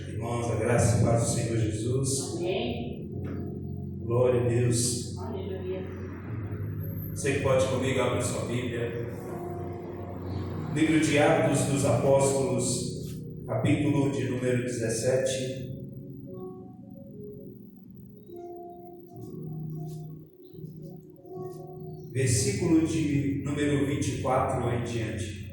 Irmãos, a graça e paz do Senhor Jesus. Amém. Glória a Deus. Aleluia. Você que pode comigo, abre sua Bíblia. Livro de Atos dos Apóstolos, capítulo de número 17. Versículo de número 24 em diante.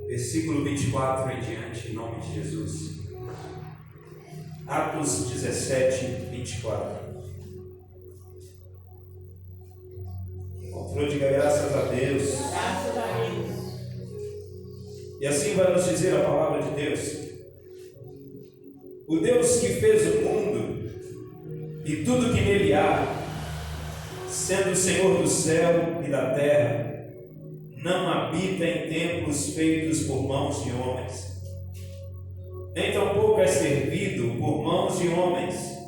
Versículo 24 em diante, em nome de Jesus. Atos 17, 24. Encontrou, diga graças a Deus. Graças a Deus. E assim vai nos dizer a palavra de Deus. O Deus que fez o mundo e tudo que nele há, sendo o Senhor do céu e da terra, não habita em templos feitos por mãos de homens, nem tampouco é servido por mãos de homens,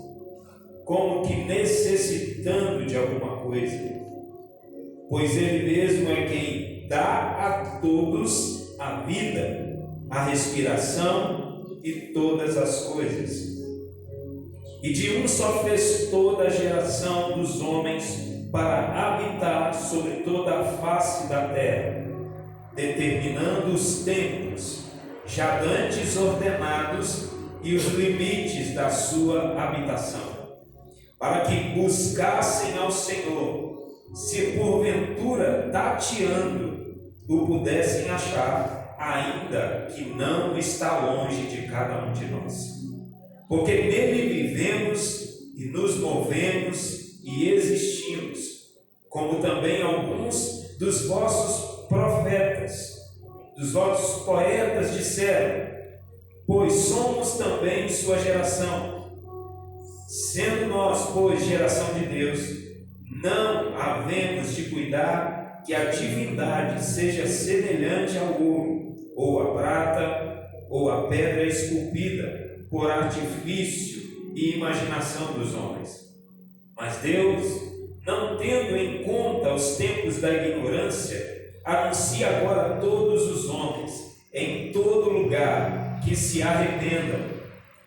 como que necessitando de alguma coisa, pois Ele mesmo é quem dá a todos a vida, a respiração e todas as coisas. E de um só fez toda a geração dos homens para habitar sobre toda a face da terra, determinando os tempos, já dantes ordenados, e os limites da sua habitação, para que buscassem ao Senhor, se porventura tateando o pudessem achar, ainda que não está longe de cada um de nós. Porque nele vivemos e nos movemos e existimos, como também alguns dos vossos profetas, dos vossos poetas disseram, pois somos também sua geração. Sendo nós, pois, geração de Deus, não havemos de cuidar que a divindade seja semelhante ao ouro, ou à prata, ou à pedra esculpida, por artifício e imaginação dos homens. Mas Deus, não tendo em conta os tempos da ignorância, anuncia agora a todos os homens, em todo lugar, que se arrependam,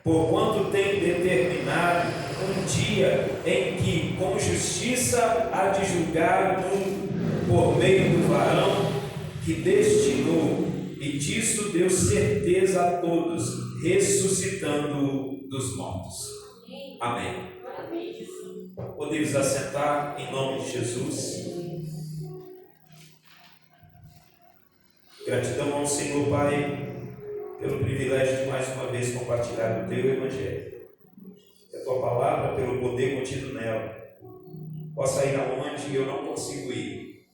porquanto tem determinado um dia em que, com justiça, há de julgar o mundo, por meio do varão que destinou, e disso deu certeza a todos, ressuscitando dos mortos. Amém. Podemos assentar em nome de Jesus. Gratidão ao Senhor, Pai, pelo privilégio de mais uma vez compartilhar o Teu Evangelho. Que a Tua palavra, pelo poder contido nela, possa ir aonde eu não consigo ir.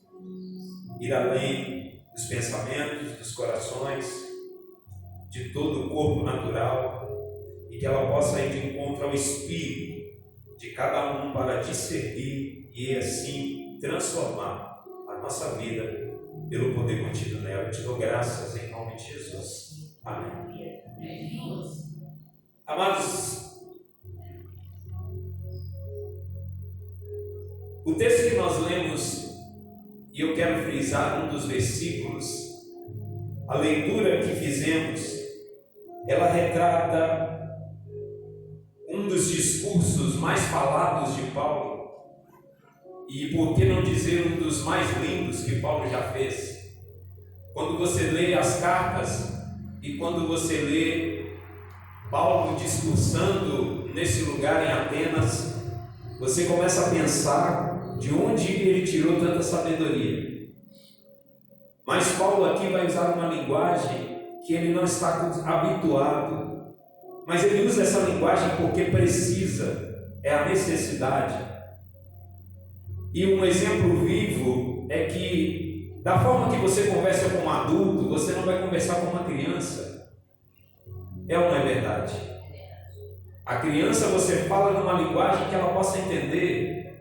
Ir além dos pensamentos, dos corações, de todo o corpo natural, e que ela possa ir de encontro ao Espírito de cada um para discernir e assim transformar a nossa vida pelo poder contido nela. Eu te dou graças em nome de Jesus. Amém. Amados, o texto que nós lemos, e eu quero frisar um dos versículos, a leitura que fizemos, ela retrata um dos discursos mais falados de Paulo, e por que não dizer um dos mais lindos que Paulo já fez. Quando você lê as cartas e quando você lê Paulo discursando nesse lugar em Atenas, você começa a pensar de onde ele tirou tanta sabedoria. Mas Paulo aqui vai usar uma linguagem que ele não está habituado, mas ele usa essa linguagem porque precisa, é a necessidade. E um exemplo vivo é que, da forma que você conversa com um adulto, você não vai conversar com uma criança. É ou não é verdade? A criança você fala numa linguagem que ela possa entender.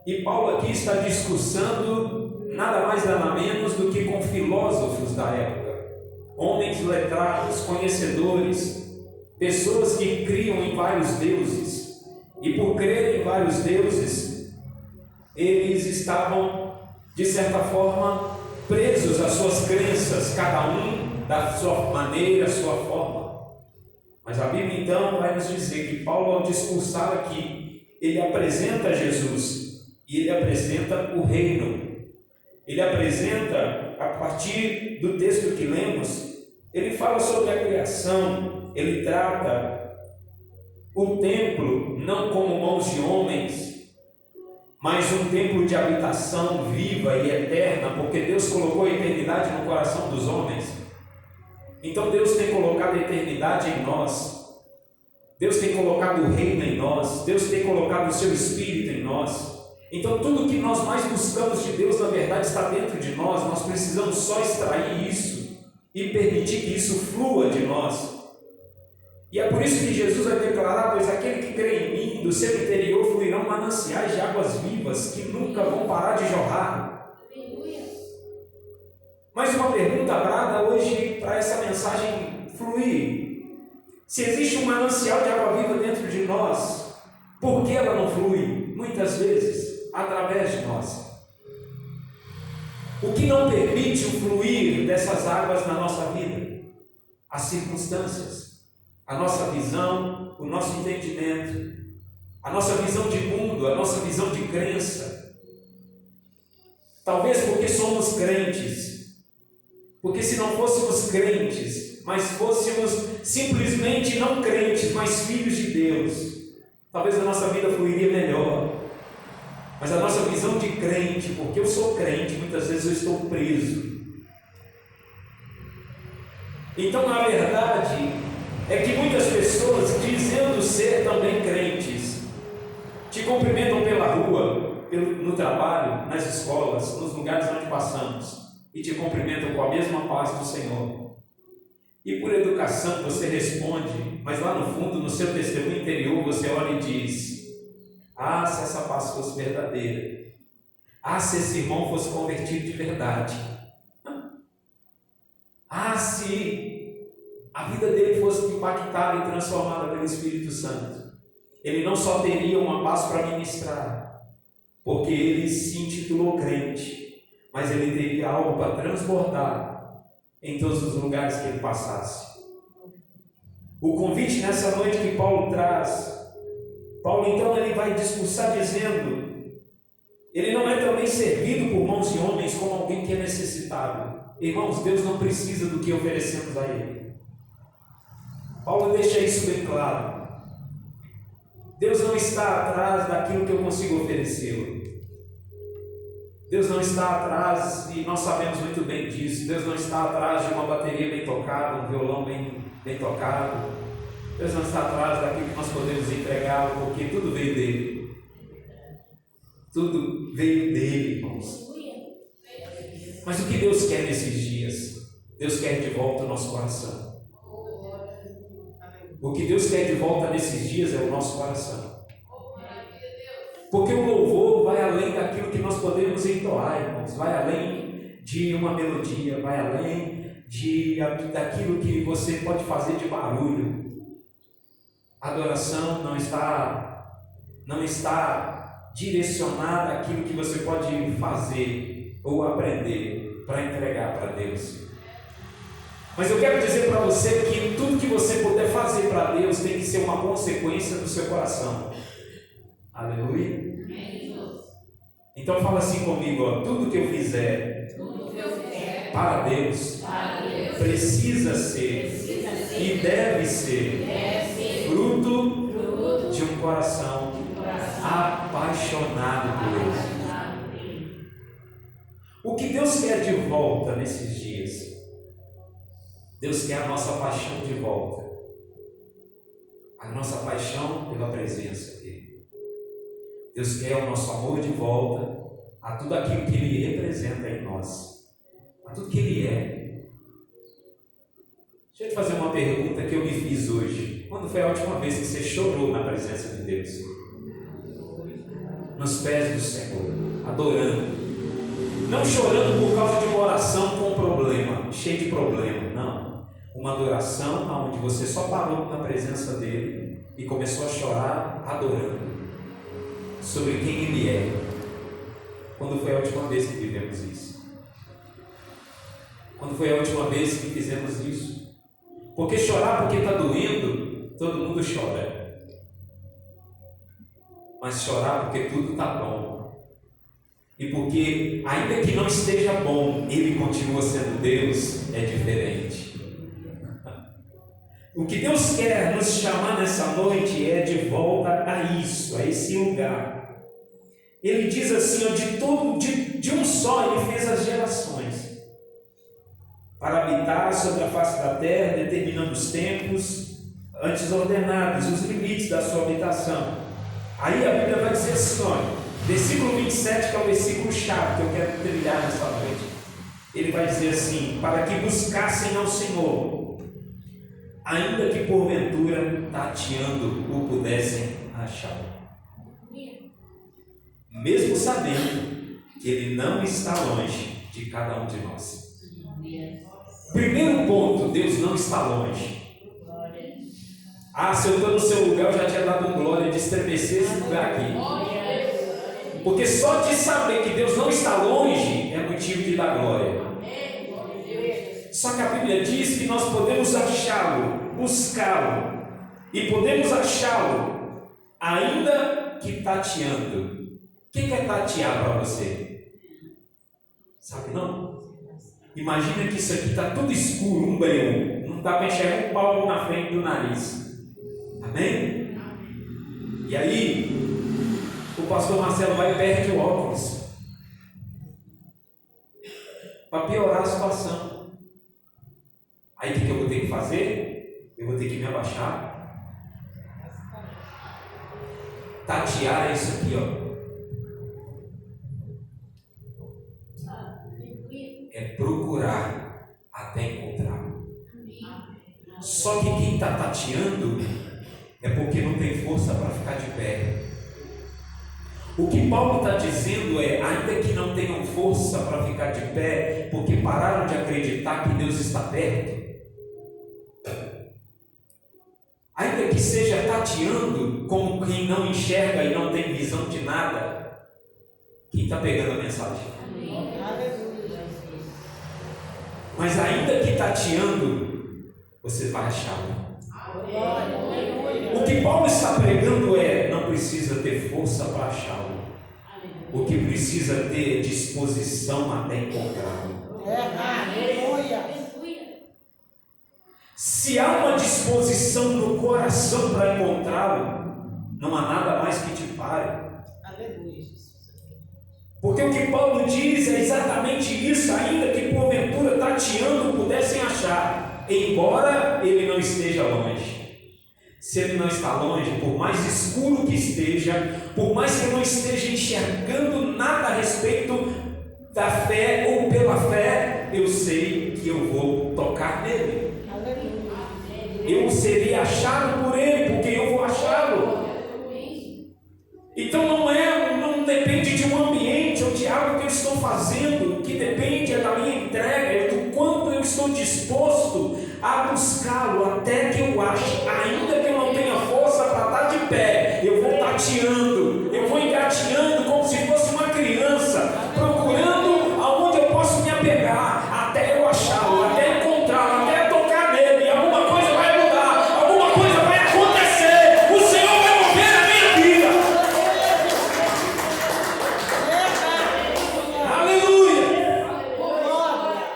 E Paulo aqui está discursando nada mais nada menos do que com filósofos da época, homens letrados, conhecedores, pessoas que criam em vários deuses, e por crerem em vários deuses, eles estavam, de certa forma, presos às suas crenças, cada um da sua maneira, sua forma. Mas a Bíblia então vai nos dizer que Paulo, ao discursar aqui, ele apresenta Jesus e ele apresenta o reino. Ele apresenta, a partir do texto que lemos, ele fala sobre a criação, ele trata o templo não como mãos de homens, mas um templo de habitação viva e eterna, porque Deus colocou a eternidade no coração dos homens. Então Deus tem colocado a eternidade em nós, Deus tem colocado o reino em nós, Deus tem colocado o seu Espírito em nós. Então tudo que nós mais buscamos de Deus, na verdade, está dentro de nós. Nós precisamos só extrair isso e permitir que isso flua de nós. E é por isso que Jesus vai declarar: pois aquele que crê em mim, do seu interior fluirão mananciais de águas vivas que nunca vão parar de jorrar. Mais uma pergunta brada hoje para essa mensagem fluir. Se existe um manancial de água viva dentro de nós, por que ela não flui? Muitas vezes, através de nós. O que não permite o fluir dessas águas na nossa vida? As circunstâncias, a nossa visão, o nosso entendimento, a nossa visão de mundo, a nossa visão de crença. Talvez porque somos crentes. Porque se não fôssemos crentes, mas fôssemos simplesmente não crentes, mas filhos de Deus, talvez a nossa vida fluiria melhor. Mas a nossa visão de crente, porque eu sou crente, muitas vezes eu estou preso. Então, na verdade, é que muitas pessoas, dizendo ser também crentes, te cumprimentam pela rua, no trabalho, nas escolas, nos lugares onde passamos, e te cumprimentam com a mesma paz do Senhor. E por educação você responde, mas lá no fundo, no seu testemunho interior, você olha e diz: ah, se essa paz fosse verdadeira, ah, se esse irmão fosse convertido de verdade, ah, se a vida dele fosse impactada e transformada pelo Espírito Santo, ele não só teria uma paz para ministrar, porque ele se intitulou crente, mas ele teria algo para transbordar em todos os lugares que ele passasse. O convite nessa noite que Paulo traz, Paulo então ele vai discursar dizendo, ele não é também servido por mãos de homens como alguém que é necessitado. Irmãos, Deus não precisa do que oferecemos a Ele. Paulo deixa isso bem claro. Deus não está atrás daquilo que eu consigo oferecê-lo. Deus não está atrás, e nós sabemos muito bem disso, Deus não está atrás de uma bateria bem tocada, um violão bem tocado. Deus não está atrás daquilo que nós podemos entregá-lo, porque tudo veio dele. Tudo veio dele, irmãos. Mas o que Deus quer nesses dias? Deus quer de volta o nosso coração. O que Deus quer de volta nesses dias é o nosso coração. Porque o louvor vai além daquilo que nós podemos entoar, irmãos. Vai além de uma melodia, vai além daquilo que você pode fazer de barulho. A adoração não está direcionada àquilo que você pode fazer ou aprender para entregar para Deus. Mas eu quero dizer para você que tudo que você puder fazer para Deus tem que ser uma consequência do seu coração. Aleluia. Então fala assim comigo, ó, tudo que eu fizer para Deus precisa ser e deve ser fruto de um coração apaixonado por Ele. O que Deus quer de volta nesses dias? Deus quer a nossa paixão de volta, a nossa paixão pela presença dEle. Deus quer o nosso amor de volta a tudo aquilo que Ele representa em nós, a tudo que Ele é. Deixa eu te fazer uma pergunta que eu me fiz hoje. Quando foi a última vez que você chorou na presença de Deus? nos pés do Senhor, adorando. Não chorando por causa de uma oração com problema, cheio de problema, não. Uma adoração onde você só parou na presença dele e começou a chorar adorando sobre quem ele é. Quando foi a última vez que vivemos isso? Quando foi a última vez que fizemos isso? Porque chorar porque está doendo, todo mundo chora. Mas chorar porque tudo está bom. E porque, ainda que não esteja bom, Ele continua sendo Deus, é diferente. O que Deus quer nos chamar nessa noite é de volta a isso, a esse lugar. Ele diz assim, ó, de um só Ele fez as gerações, para habitar sobre a face da terra, determinando os tempos antes ordenados, os limites da sua habitação. Aí a Bíblia vai dizer assim, olha, versículo 27, que é o versículo chave que eu quero trilhar nessa noite. Ele vai dizer assim: para que buscassem ao Senhor, ainda que porventura tateando o pudessem achar, mesmo sabendo que Ele não está longe de cada um de nós. Primeiro ponto, Deus não está longe. Se eu estou no seu lugar, eu já tinha dado um glória de estremecer esse lugar aqui. Porque só de saber que Deus não está longe é motivo de dar glória. Só que a Bíblia diz que nós podemos achá-lo, buscá-lo, e podemos achá-lo ainda que tateando. O que é tatear para você? Sabe não? Imagina que isso aqui está tudo escuro, um breu, não dá para enxergar um palmo na frente do nariz. Amém? E aí o pastor Marcelo vai e perde o óculos para piorar a situação. Aí o que eu vou ter que fazer? Eu vou ter que me abaixar. Tatear é isso aqui, ó. É procurar até encontrar. Só que quem está tateando é porque não tem força para ficar de pé. O que Paulo está dizendo é, ainda que não tenham força para ficar de pé, porque pararam de acreditar que Deus está perto, ainda que seja tateando como quem não enxerga e não tem visão de nada, quem está pegando a mensagem? Mas ainda que tateando, você vai achar. O que Paulo está pregando é, não precisa ter força para achá-lo. O que precisa ter é disposição até encontrá-lo. Se há uma disposição no coração para encontrá-lo, não há nada mais que te pare. Porque o que Paulo diz é exatamente isso, ainda que porventura tateando pudessem achar, embora ele não esteja longe. Se ele não está longe, por mais escuro que esteja, por mais que eu não esteja enxergando nada a respeito da fé ou pela fé, eu sei que eu vou tocar nele. Eu serei achado por ele, porque eu vou achá-lo. Então não depende de um ambiente ou de algo que eu estou fazendo, o que depende é da minha entrega, é do quanto eu estou disposto a buscá-lo até que eu ache, ainda que eu não tenha força para estar de pé, eu vou tateando, eu vou engateando como se fosse uma criança, procurando aonde eu posso me apegar, até eu achá-lo, até encontrá-lo, até tocar nele, e alguma coisa vai mudar, alguma coisa vai acontecer, o Senhor vai mover a minha vida. Aleluia!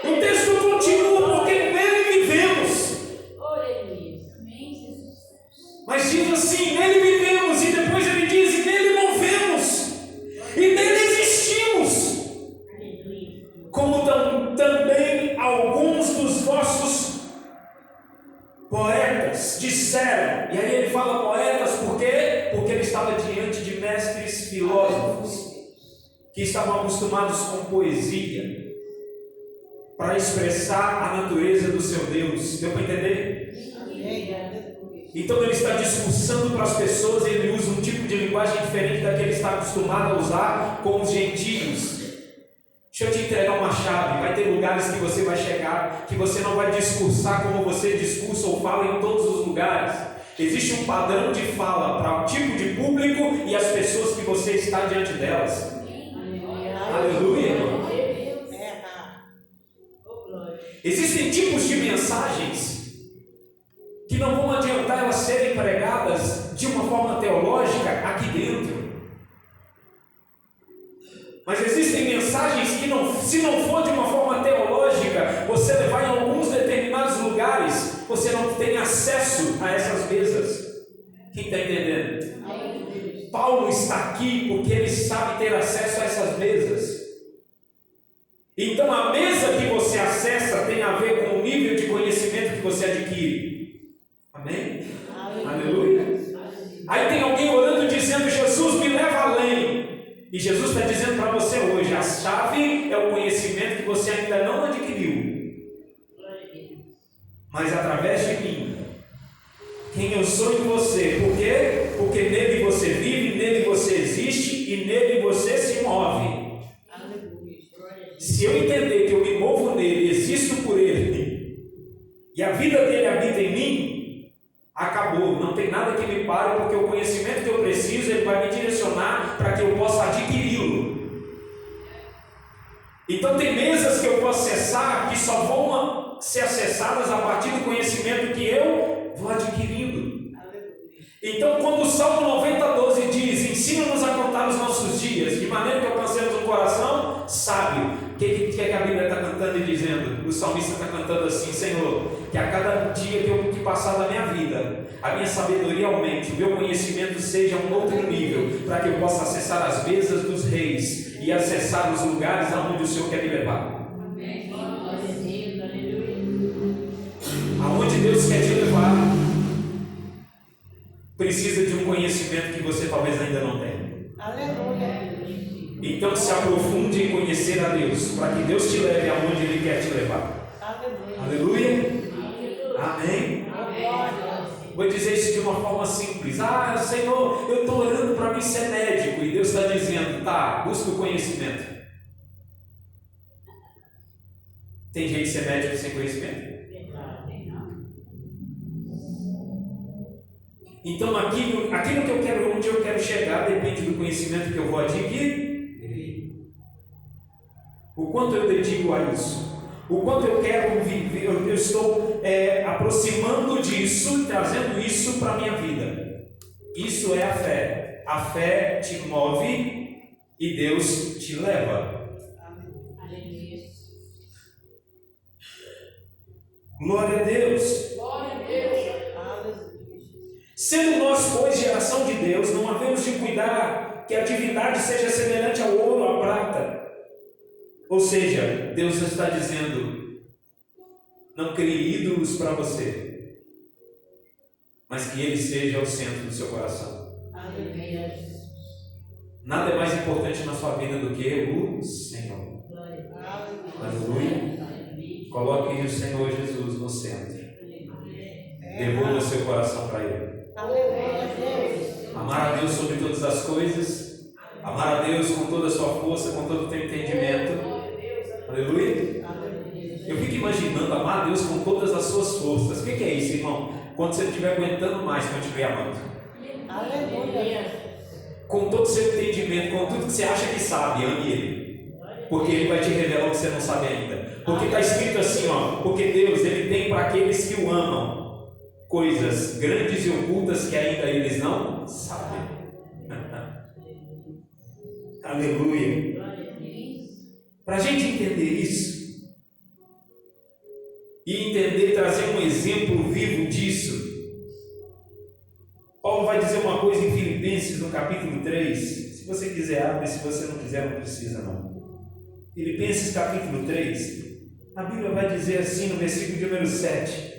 O texto continua, porque nele vivemos. Mas diz assim, nele vivemos, e depois ele diz, e nele movemos, e nele existimos. Como também alguns dos vossos poetas disseram. E aí ele fala poetas por quê? Porque ele estava diante de mestres filósofos que estavam acostumados com poesia para expressar a natureza do seu Deus. Deu para entender? Então ele está discursando para as pessoas, ele usa um tipo de linguagem diferente da que ele está acostumado a usar com os gentios. Deixa eu te entregar uma chave. Vai ter lugares que você vai chegar, que você não vai discursar como você discursa ou fala em todos os lugares. Existe um padrão de fala para o tipo de público e as pessoas que você está diante delas. Aleluia. Existem tipos de mensagens que não vão adiantar elas serem pregadas de uma forma teológica aqui dentro. Mas existem mensagens que, se não for de uma forma teológica, você levar em alguns determinados lugares, você não tem acesso a essas mesas. Quem está entendendo? Paulo está aqui porque ele sabe ter acesso a essas mesas. Então a mesa que você acessa tem a ver com o nível de conhecimento que você adquire. Amém? Aleluia. Aí tem alguém orando dizendo: Jesus, me leva além. E Jesus está dizendo para você hoje: a chave é o conhecimento que você ainda não adquiriu, mas através de mim, quem eu sou em você. Por quê? Porque nele você vive, nele você existe e nele você se move. Se eu entender que eu me movo nele, existo por ele, e a vida dele habita em mim, acabou, não tem nada que me pare, porque o conhecimento que eu preciso, ele vai me direcionar para que eu possa adquiri-lo. Então tem mesas que eu vou acessar que só vão ser acessadas a partir do conhecimento que eu vou adquirindo. Então quando o Salmo 90:12 diz: ensina-nos a contar os nossos dias, de maneira que alcancemos um coração sábio. O que a Bíblia está cantando e dizendo? O salmista está cantando assim: Senhor, que a cada dia que passar da minha vida, a minha sabedoria aumente, o meu conhecimento seja um outro nível, para que eu possa acessar as mesas dos reis e acessar os lugares aonde o Senhor quer me levar. Aonde Deus quer te levar, precisa de um conhecimento que você talvez ainda não tenha. Aleluia. Então se aprofunde em conhecer a Deus, para que Deus te leve aonde Ele quer te levar. Aleluia. Amém. Vou dizer isso de uma forma simples. Senhor, eu estou orando para mim ser médico, e Deus está dizendo: tá, busca o conhecimento. Tem jeito de ser médico sem conhecimento? Então aquilo que eu quero, onde eu quero chegar, depende do conhecimento que eu vou adquirir. O quanto eu dedico a isso, o quanto eu quero viver, eu estou aproximando disso, trazendo isso para a minha vida. Isso é a fé. A fé te move e Deus te leva. Glória a Deus. Glória a Deus. Sendo nós, pois, geração de Deus, não havemos de cuidar que a divindade seja semelhante ao ouro ou à prata. Ou seja, Deus está dizendo: não crie ídolos para você, mas que Ele seja o centro do seu coração. Aleluia. Nada é mais importante na sua vida do que o Senhor. Aleluia. Coloque o Senhor Jesus no centro. Devolva o seu coração para Ele. Amar a Deus sobre todas as coisas, amar a Deus com toda a sua força, com todo o teu entendimento. Aleluia. Eu fico imaginando amar a Deus com todas as suas forças. O que é isso, irmão? Quando você estiver aguentando mais, continue amando. Aleluia. Com todo o seu entendimento, com tudo que você acha que sabe, ame Ele, porque Ele vai te revelar o que você não sabe ainda. Porque está escrito assim, porque Deus, Ele tem para aqueles que o amam coisas grandes e ocultas que ainda eles não sabem. Aleluia. Para a gente entender isso e entender, trazer um exemplo vivo disso, Paulo vai dizer uma coisa em Filipenses, no capítulo 3. Se você quiser, abre. Se você não quiser, não precisa não. Filipenses capítulo 3. A Bíblia vai dizer assim no versículo de número 7.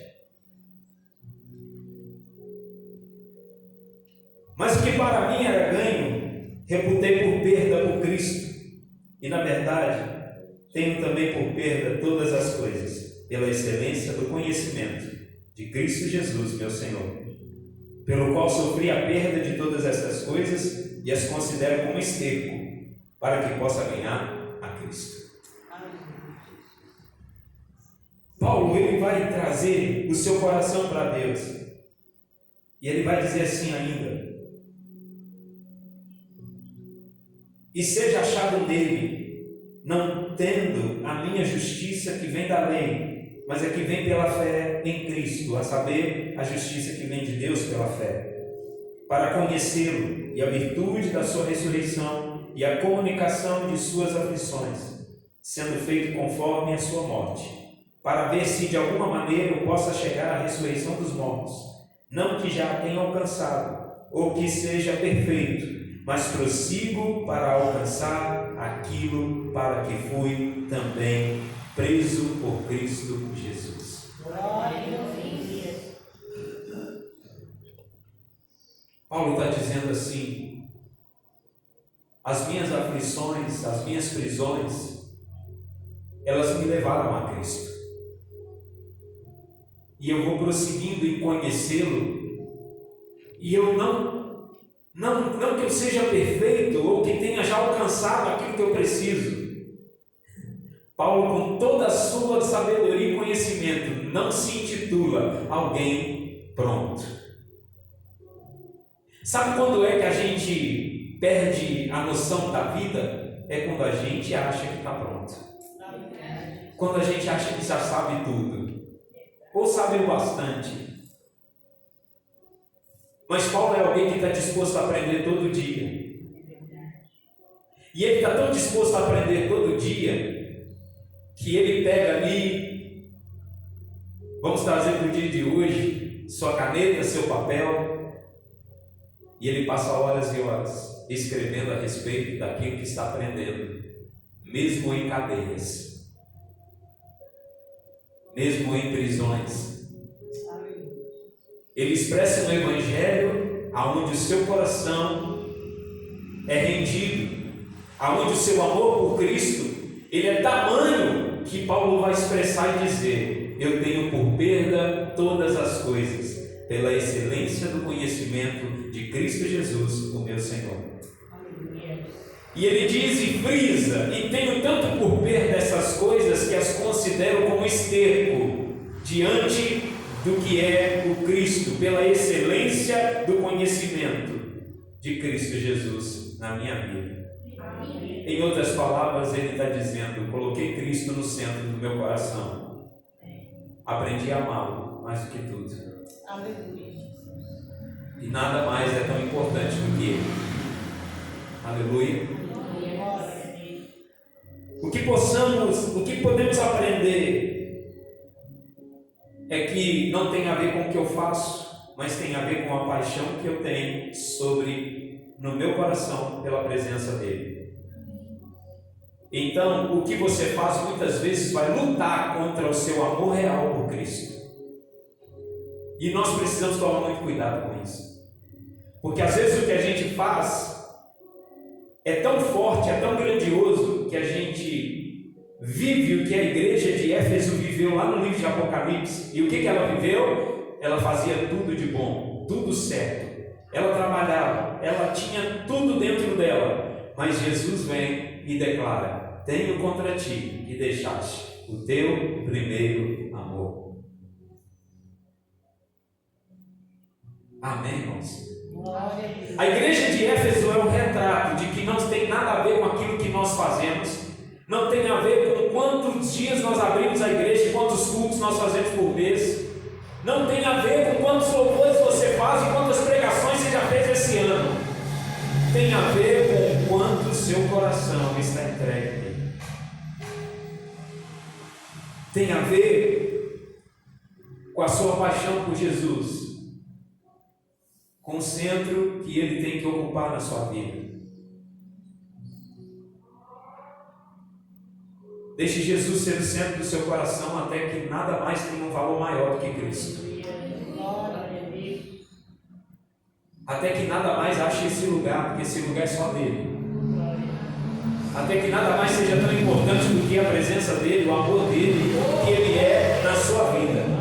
Mas o que para mim era ganho, reputei por perda por Cristo. E na verdade, tenho também por perda todas as coisas, pela excelência do conhecimento de Cristo Jesus, meu Senhor, pelo qual sofri a perda de todas estas coisas e as considero como esterco, para que possa ganhar a Cristo. Paulo, ele vai trazer o seu coração para Deus, e ele vai dizer assim ainda: e seja achado nele, não tendo a minha justiça que vem da lei, mas a que vem pela fé em Cristo, a saber, a justiça que vem de Deus pela fé, para conhecê-lo e a virtude da sua ressurreição e a comunicação de suas aflições, sendo feito conforme a sua morte, para ver se de alguma maneira eu possa chegar à ressurreição dos mortos, não que já a tenha alcançado, ou que seja perfeito, mas prossigo para alcançar aquilo para que fui também preso por Cristo Jesus. Glória a Deus. Paulo está dizendo assim: as minhas aflições, as minhas prisões, elas me levaram a Cristo. E eu vou prosseguindo em conhecê-lo, e eu não que eu seja perfeito ou que tenha já alcançado aquilo que eu preciso. Paulo, com toda a sua sabedoria e conhecimento, não se intitula alguém pronto. Sabe quando é que a gente perde a noção da vida? É quando a gente acha que está pronto. Quando a gente acha que já sabe tudo, ou sabe o bastante. Mas Paulo é alguém que está disposto a aprender todo dia. E ele está tão disposto a aprender todo dia, que ele pega ali, vamos trazer para o dia de hoje, sua caneta, seu papel, e ele passa horas e horas escrevendo a respeito daquilo que está aprendendo, mesmo em cadeias, mesmo em prisões. Ele expressa no Evangelho aonde o seu coração é rendido, aonde o seu amor por Cristo, ele é tamanho que Paulo vai expressar e dizer: eu tenho por perda todas as coisas, pela excelência do conhecimento de Cristo Jesus, o meu Senhor. E ele diz e frisa: e tenho tanto por perda essas coisas que as considero como esterco diante do que é o Cristo, pela excelência do conhecimento de Cristo Jesus na minha vida. Amém. Em outras palavras, ele está dizendo: coloquei Cristo no centro do meu coração, aprendi a amá-lo mais do que tudo. Aleluia. E nada mais é tão importante do que ele. Aleluia. O que podemos aprender é que não tem a ver com o que eu faço, mas tem a ver com a paixão que eu tenho no meu coração pela presença dele. Então, o que você faz muitas vezes vai lutar contra o seu amor real por Cristo. E nós precisamos tomar muito cuidado com isso. Porque às vezes o que a gente faz é tão forte, é tão grandioso, que a gente vive o que a igreja de Éfeso viveu lá no livro de Apocalipse. E o que ela viveu? Ela fazia tudo de bom, tudo certo. Ela trabalhava, ela tinha tudo dentro dela. Mas Jesus vem e declara: tenho contra ti que deixaste o teu primeiro amor. Amém, irmãos? A igreja de Éfeso é um retrato de que não tem nada a ver com aquilo que nós fazemos, não tem a ver com quantos dias nós abrimos a igreja, quantos cultos nós fazemos por mês, não tem a ver com quantos louvores você faz e quantas pregações você já fez esse ano, tem a ver com quanto o seu coração está entregue, tem a ver com a sua paixão por Jesus, com o centro que ele tem que ocupar na sua vida. Deixe Jesus ser o centro do seu coração até que nada mais tenha um valor maior do que Cristo. Até que nada mais ache esse lugar, porque esse lugar é só dele. Até que nada mais seja tão importante do que a presença dele, o amor dele, o que ele é na sua vida.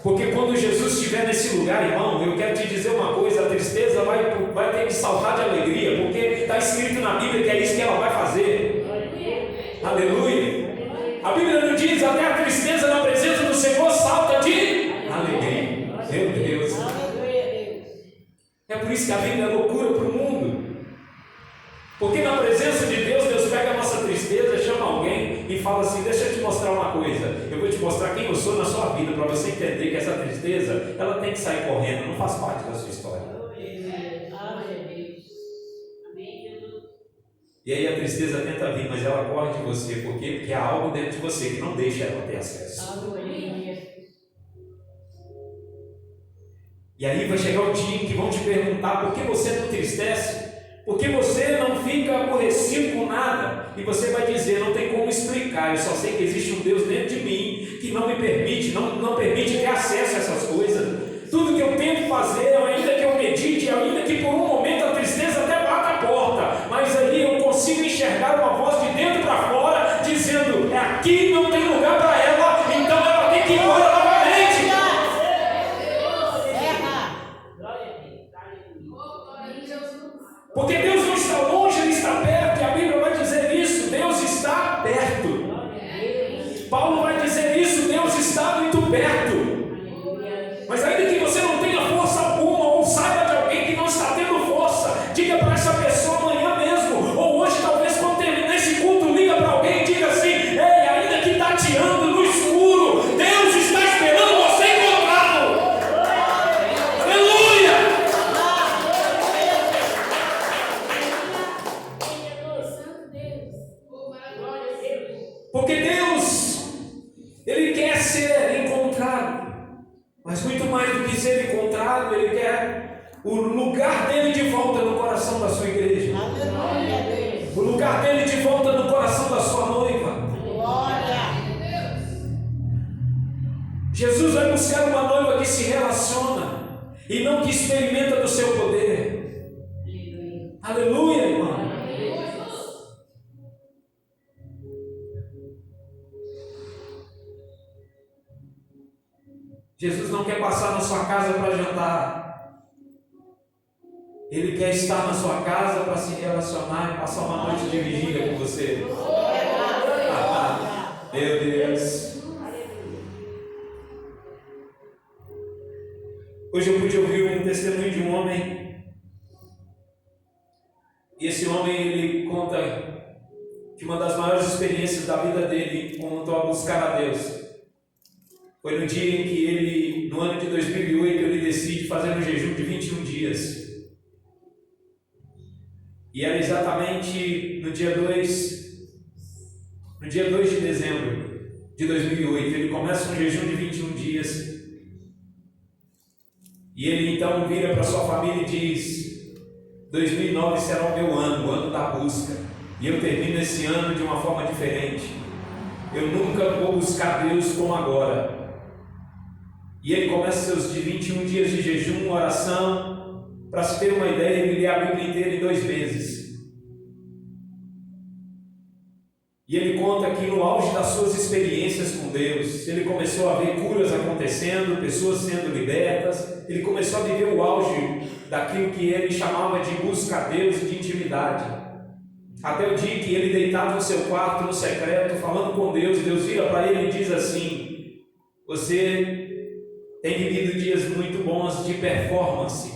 Porque quando Jesus estiver nesse nesse lugar, irmão, eu quero te dizer uma coisa: a tristeza vai ter que saltar de alegria, porque está escrito na Bíblia que é isso que ela vai fazer. Aleluia. A Bíblia não diz: até a tristeza na presença do Senhor salta de alegria. Meu Deus. É por isso que a vida é loucura para o mundo. Porque na presença de Deus, Deus pega a nossa tristeza, chama alguém e fala assim: deixa eu te mostrar uma coisa, eu vou te mostrar quem eu sou na sua vida, para você entender que essa tristeza, ela tem que sair correndo, não faz parte da sua história. E aí a tristeza tenta vir, mas ela corre de você. Por quê? Porque há algo dentro de você que não deixa ela ter acesso. E aí vai chegar o dia em que vão te perguntar por que você não entristece, por que você não fica aborrecido com nada, e você vai dizer: não tem como explicar, eu só sei que existe um Deus dentro de mim que não me permite, não permite ter acesso a essas coisas. Tudo que eu tento fazer, ainda que eu medite, ainda que por um momento a tristeza até bata a porta, mas ali eu consigo enxergar uma voz de dentro para fora dizendo: é aqui, não tem lugar para ela, então ela tem que ir embora novamente. Porque Deus não está longe, Ele está perto, e a Bíblia vai dizer isso: Deus está perto. Paulo vai dizer isso: Deus está muito perto. Mas ainda que você não tenha força alguma, ou saiba de alguém que não está tendo força, diga para essa pessoa amanhã mesmo, ou hoje talvez quando terminar esse culto, liga para alguém e diga assim: ei, ainda que tateando no escuro, Deus está esperando você encontrá-lo. Aleluia! Porque Deus, Ele quer ser encontrado. Mas muito mais do que ser encontrado, Ele quer o lugar dele de volta no coração da sua igreja. Aleluia. O lugar dele de volta no coração da sua noiva. Glória. Jesus vai buscar uma noiva que se relaciona e não que experimenta do seu poder. Aleluia, irmão. Jesus não quer passar na sua casa para jantar. Ele quer estar na sua casa para se relacionar e passar uma noite de vigília com você. Meu Deus. Hoje eu pude ouvir um testemunho de um homem. E esse homem, ele conta que uma das maiores experiências da vida dele quanto a buscar a Deus foi no dia em que ele, no ano de 2008, ele decide fazer um jejum de 21 dias. E era exatamente no dia 2 de dezembro de 2008. Ele começa um jejum de 21 dias. E ele então vira para sua família e diz: 2009 será o meu ano, o ano da busca. E eu termino esse ano de uma forma diferente. Eu nunca vou buscar Deus como agora. E ele começa seus 21 dias de jejum, oração. Para se ter uma ideia, ele lê a Bíblia inteira em 2 meses. E ele conta que no auge das suas experiências com Deus, ele começou a ver curas acontecendo, pessoas sendo libertas. Ele começou a viver o auge daquilo que ele chamava de busca a Deus e de intimidade. Até o dia que ele, deitado no seu quarto, no secreto, falando com Deus, Deus vira para ele e diz assim: você tem vivido dias muito bons de performance.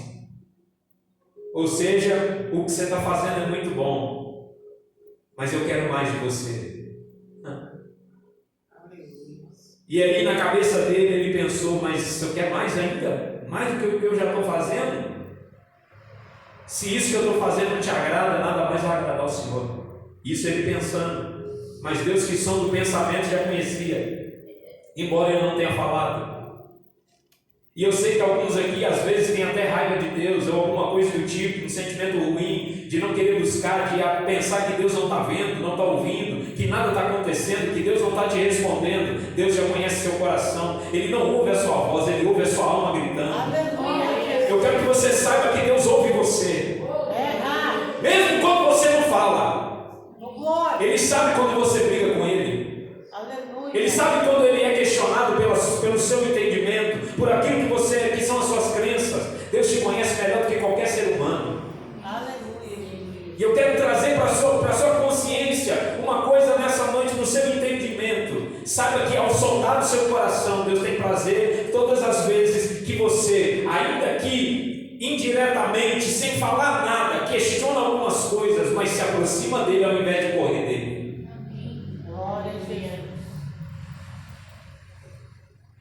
Ou seja, o que você está fazendo é muito bom, mas eu quero mais de você. E ali na cabeça dele ele pensou: mas eu quero mais ainda? Mais do que o que eu já estou fazendo? Se isso que eu estou fazendo não te agrada, nada mais vai agradar ao Senhor. Isso ele pensando. Mas Deus, que som do pensamento, já conhecia, embora ele não tenha falado. E eu sei que alguns aqui às vezes têm até raiva de Deus, ou alguma coisa do tipo, um sentimento ruim, de não querer buscar, de pensar que Deus não está vendo, não está ouvindo, que nada está acontecendo, que Deus não está te respondendo. Deus já conhece seu coração, Ele não ouve a sua voz, Ele ouve a sua alma gritando. Aleluia. Eu quero que você saiba que Deus ouve você, mesmo quando você não fala. Ele sabe quando você briga com Ele. Ele sabe quando Ele é questionado pelo seu entendimento, por aquilo que são as suas cima dele ao invés de correr dele. Glória a Deus.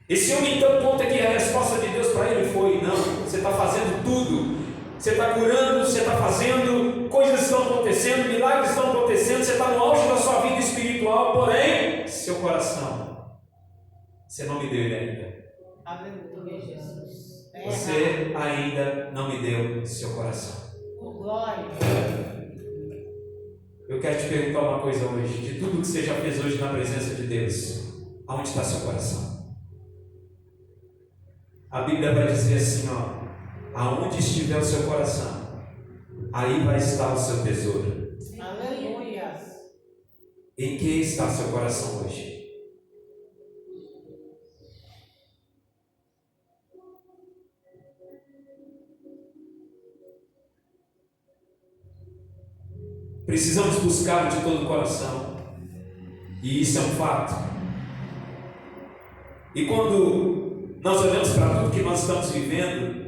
Esse homem então conta que a resposta de Deus para ele foi: não, você está fazendo tudo, você está curando, você está fazendo, coisas estão acontecendo, milagres estão acontecendo, você está no auge da sua vida espiritual, porém, seu coração, você não me deu ele ainda. Aleluia, Jesus. Você ainda não me deu seu coração. Glória. Eu quero te perguntar uma coisa hoje: de tudo que você já fez hoje na presença de Deus, aonde está seu coração? A Bíblia vai dizer assim, ó: aonde estiver o seu coração, aí vai estar o seu tesouro. Aleluia. Em que está seu coração hoje? Precisamos buscar de todo o coração, e isso é um fato. E quando nós olhamos para tudo que nós estamos vivendo,